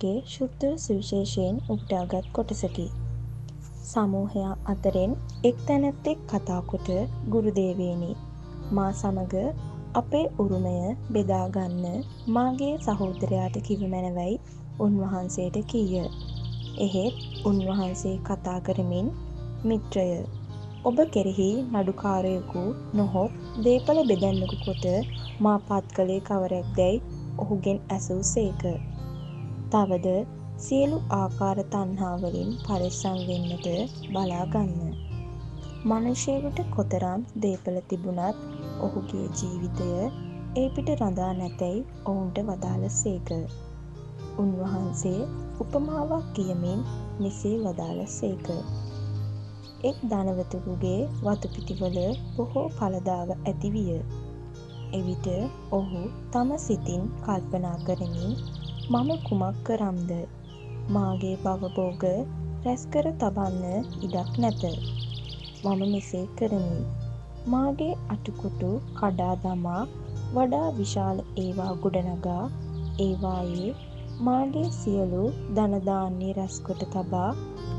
මාගේ ශුද්ධ සුවිශේෂයෙන් උපුටාගත් කොටසකි. සමූහයා අතරින් එක් තැනැත්තෙක් කතා කොට ගුරුදේවයනි, මා සමග අපේ උරුමය බෙදාගන්න මාගේ සහෝදරයාට කිව මැනවයි උන්වහන්සේට කීය. එහෙත් උන්වහන්සේ කතා කරමින්, මිත්‍රය, ඔබ කෙරෙහි නඩුකාරයෙකු නොහොත් දේපල බෙදන්නෙකු කොට මා පත් කළේ කවරෙක්දැයි ඔහුගෙන් ඇසූ සේක. තවද සියලු ආකාර තණ්හාවලින් පරිස්සම් වෙන්නට බලාගන්න. මනුෂ්‍යයෙකුට කොතරම් දේපල තිබුණත් ඔහුගේ ජීවිතය ඒ පිට රඳා නැතැයි ඔවුන්ට වදාළ සේක. උන්වහන්සේ උපමාවක් කියමින් මෙසේ වදාළ සේක. එක් ධනවතෙකුගේ වතුපිටිවල බොහෝ ඵලදාව ඇති විය. එවිට ඔහු තම සිතින් කල්පනා කරමින්, මම කුමක් කරම්ද? මාගේ භවභෝග රැස්කර තබන්න ඉඩක් නැත. මම මෙසේ කරමි. මාගේ අටුකුටු කඩා දමා වඩා විශාල ඒවා ගොඩනගා ඒවායේ මාගේ සියලු ධන ධාන්‍ය රැස්කොට තබා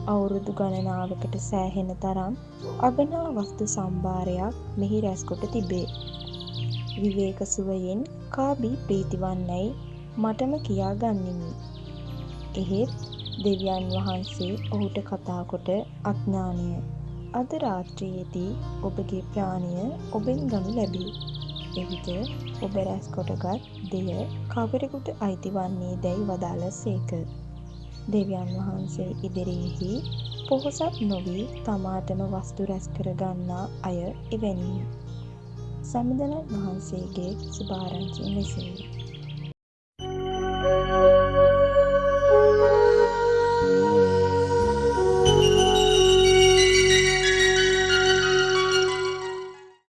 අවුරුදු ගණනාවකට සෑහෙන තරම් අගනා වස්තු සම්භාරයක් මෙහි රැස්කොට තිබේ. විවේක සුවයෙන් කා බී ප්‍රීති වන්නැයි මටම කියා ගන්නෙමි. එහෙත් දෙවියන් වහන්සේ ඔහුට කතා කොට අඥානය, අද රාත්‍රියේදී ඔබගේ ප්‍රාණය ඔබෙන් ගනු ලැබේ. එවිට ඔබ රැස්කොටගත් දෙය කවරෙකුට අයිති වන්නේ දැයි වදාළ සේක. දෙවියන් වහන්සේ ඉදිරියෙහි පොහොසත් නොවී තමාටම වස්තු රැස් කර ගන්නා අය එවැනිය. සමිඳුන් වහන්සේගේ සුභාරංචිය මෙසේය.